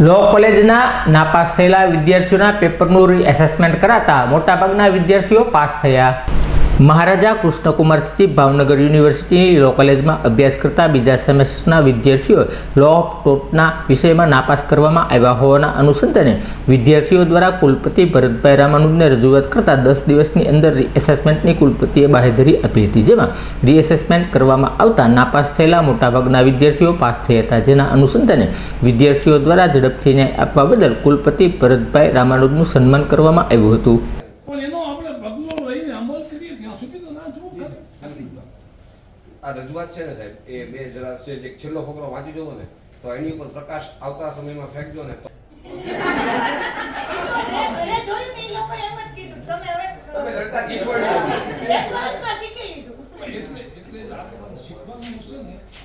લો કોલેજના નાપાસ થયેલા વિદ્યાર્થીઓના પેપરનું રીએસેસમેન્ટ કરાતા મોટાભાગના વિદ્યાર્થીઓ પાસ થયા। મહારાજા કૃષ્ણકુમારસિંહ ભાવનગર યુનિવર્સિટીની લો કોલેજમાં અભ્યાસ કરતા બીજા સેમેસ્ટરના વિદ્યાર્થીઓ લો ઓફ ટોર્ટના વિષયમાં નાપાસ કરવામાં આવ્યા હોવાના અનુસંધાને વિદ્યાર્થીઓ દ્વારા કુલપતિ ભરતભાઈ રામાનુજને રજૂઆત કરતા 10 દિવસની અંદર રીએસેસમેન્ટની કુલપતિએ બાહેધરી આપી હતી, જેમાં રીએસેસમેન્ટ કરવામાં આવતા નાપાસ થયેલા મોટાભાગના વિદ્યાર્થીઓ પાસ થયા હતા, જેના અનુસંધાને વિદ્યાર્થીઓ દ્વારા ઝડપથી ન્યાય આપવા બદલ કુલપતિ ભરતભાઈ રામાનુજનું સન્માન કરવામાં આવ્યું હતું। આ રજૂઆત છે ને સાહેબ, એ બે જરા છે એક છેલ્લો ફકરો વાંચી જોવો ને તો એની ઉપર પ્રકાશ આવતા સમયમાં ફેંકજો ને તો તમે રડતા શીખવાડ્યું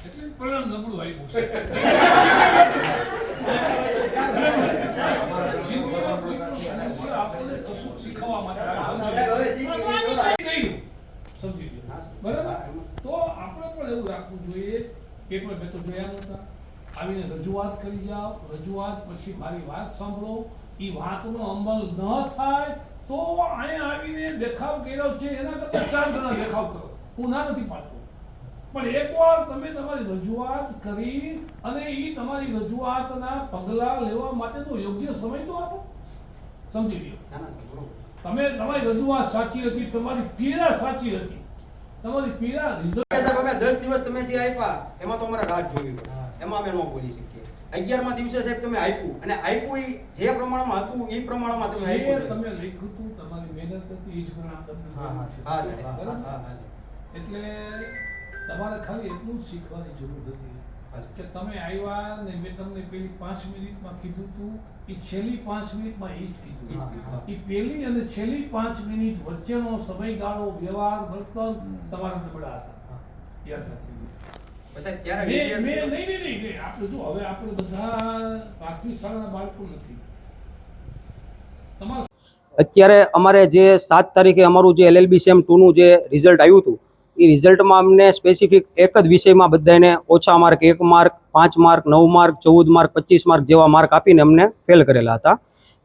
એટલે પરિણામ નબળું આવ્યું છે। આપણે કશું શીખવા માટે સમજી ગયો, બરાબર? તો આપણે પણ એવું રાખવું જોઈએ, પેપર મેં તો જોયા નહોતા, આવીને રજૂઆત કરી જાઓ, રજૂઆત પછી મારી વાત સાંભળો, એ વાતનો અમલ ન થાય તો અહીંયા આવીને દેખાવ કર્યો છે એના કરતા 4 ગણા દેખાવ કરો, હું ના નથી પાડતો, પણ એકવાર તમે તમારી રજૂઆત કરી અને એ તમારી રજૂઆતના પગલાં લેવા માટેનો યોગ્ય સમય તો આપો, સમજી લ્યો। તમે તમારી રજૂઆત સાચી હતી, તમારી પીડા સાચી હતી, તમારી પીડા રિઝલ્ટ સાહેબ અમે 10 દિવસ તમે જે આપ્યા એમાં તો અમારે રાત જોવી પડે, એમાં અમે ન બોલી શકીએ। 11મા દિવસે સાહેબ તમે આપ્યું અને આપ્યું જે પ્રમાણમાં હતું એ પ્રમાણમાં તમે આપ્યું, તમે લખ્યું હતું, તમારી મહેનત હતી, એ જ પરિણામ તમને એટલે તમારે ખાલી એટલું જ શીખવાની જરૂર હતી કે તમે આવ્યા ને મેં તમને પેલી 5 મિનિટમાં કીધું હતું, એ છેલ્લી 5 મિનિટમાં એ જ કીધું, એ પેલી અને છેલ્લી 5 મિનિટ વચ્ચેનો સમયગાળો, વ્યવહાર, વર્તન તમારા નબળા હતા, યાદ રાખજો। આપણે જો હવે આપણે બધા પ્રાથમિક શાળાના બાળકો નથી, તમારા અત્યારે અમારે જે 7 તારીખે અમારું જે LLB સેમ 2 નું જે રિઝલ્ટ આવ્યું હતું એ રિઝલ્ટમાં અમને સ્પેસિફિક એક જ વિષયમાં બધાને ઓછા mark, 1 mark, 5 mark, 9 mark, 14 mark, 25 mark જેવા માર્ક આપીને અમને ફેલ કરેલા હતા,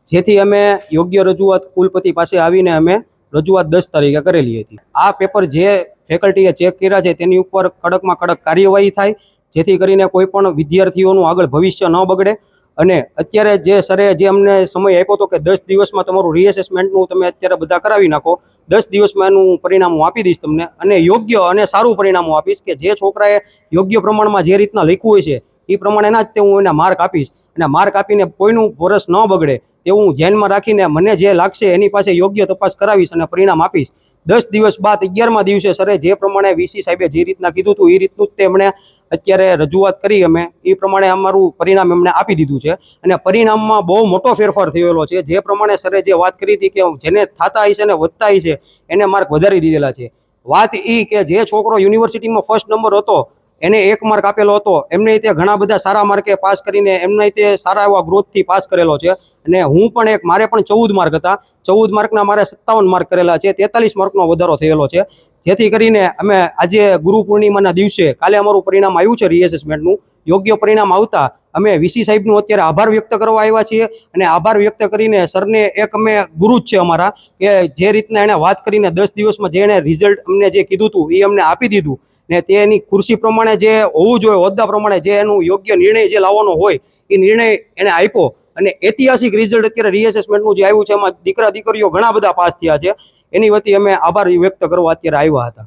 જેથી અમે યોગ્ય રજૂઆત કુલપતિ પાસે આવીને અમે રજૂઆત 10 તારીખે કરેલી હતી। આ પેપર જે ફેકલ્ટીએ ચેક કર્યા છે તેની ઉપર કડકમાં કડક કાર્યવાહી થાય, જેથી કરીને કોઈ પણ વિદ્યાર્થીઓનું આગળ ભવિષ્ય ન બગડે। અને અત્યારે જે સરે જે અમને સમય આપ્યો હતો કે 10 દિવસમાં તમારું રીએસેસમેન્ટનું તમે અત્યારે બધા કરાવી નાખો, 10 દિવસમાં એનું પરિણામ હું આપી દઈશ તમને, અને યોગ્ય અને સારું પરિણામ આપીશ કે જે છોકરાએ યોગ્ય પ્રમાણમાં જે રીતના લખ્યું હોય છે એ પ્રમાણેના જ તે હું એને માર્ક આપીશ, અને માર્ક આપીને કોઈનું વરસ ન બગડે તેવું હું ધ્યાનમાં રાખીને મને જે લાગશે એની પાસે યોગ્ય તપાસ કરાવીશ અને પરિણામ આપીશ। 10 દિવસ બાદ 11મા દિવસે સરે જે પ્રમાણે વીસી સાહેબે જે રીતના કીધું હતું એ રીતનું જ તેમણે અત્યારે રજૂઆત કરી, અમે એ પ્રમાણે અમારું પરિણામ એમણે આપી દીધું છે, અને પરિણામમાં બહુ મોટો ફેરફાર થયેલો છે। જે પ્રમાણે સરે જે વાત કરી હતી કે જેને થતા હશે ને વધતા હશે એને માર્ક વધારી દીધેલા છે। વાત એ કે જે છોકરો યુનિવર્સિટીમાં ફર્સ્ટ નંબર હતો એને 1 માર્ક આપેલો હતો, એમને તે ઘણા બધા સારા માર્કે પાસ કરીને એમને તે સારા એવા ગ્રોથથી પાસ કરેલો છે, અને હું પણ મારે પણ 14 માર્ક હતા, 14 માર્કના મારે 57 માર્ક કરેલા છે, 43 માર્કનો વધારો થયેલો છે, જેથી કરીને અમે આજે ગુરુ પૂર્ણિમાના દિવસે કાલે અમારું પરિણામ આવ્યું છે રીએસેસમેન્ટનું, યોગ્ય પરિણામ આવતા અમે વીસી સાહેબનું અત્યારે આભાર વ્યક્ત કરવા આવ્યા છીએ, અને આભાર વ્યક્ત કરીને સરને એક અમે ગુરુ જ છે અમારા કે જે રીતના એણે વાત કરીને 10 દિવસમાં જે એણે રિઝલ્ટ અમને જે કીધું હતું એ અમને આપી દીધું, ને તેની ખુરશી પ્રમાણે જે હોવું જોઈએ, હોદ્દા પ્રમાણે જે એનું યોગ્ય નિર્ણય જે લાવવાનો હોય એ નિર્ણય એણે આપ્યો, અને ઐતિહાસિક રિઝલ્ટ અત્યારે રીએસેસમેન્ટનું જે આવ્યું છે એમાં દીકરા દીકરીઓ ઘણા બધા પાસ થયા છે, એની વતી અમે આભાર વ્યક્ત કરવા અત્યારે આવ્યા હતા।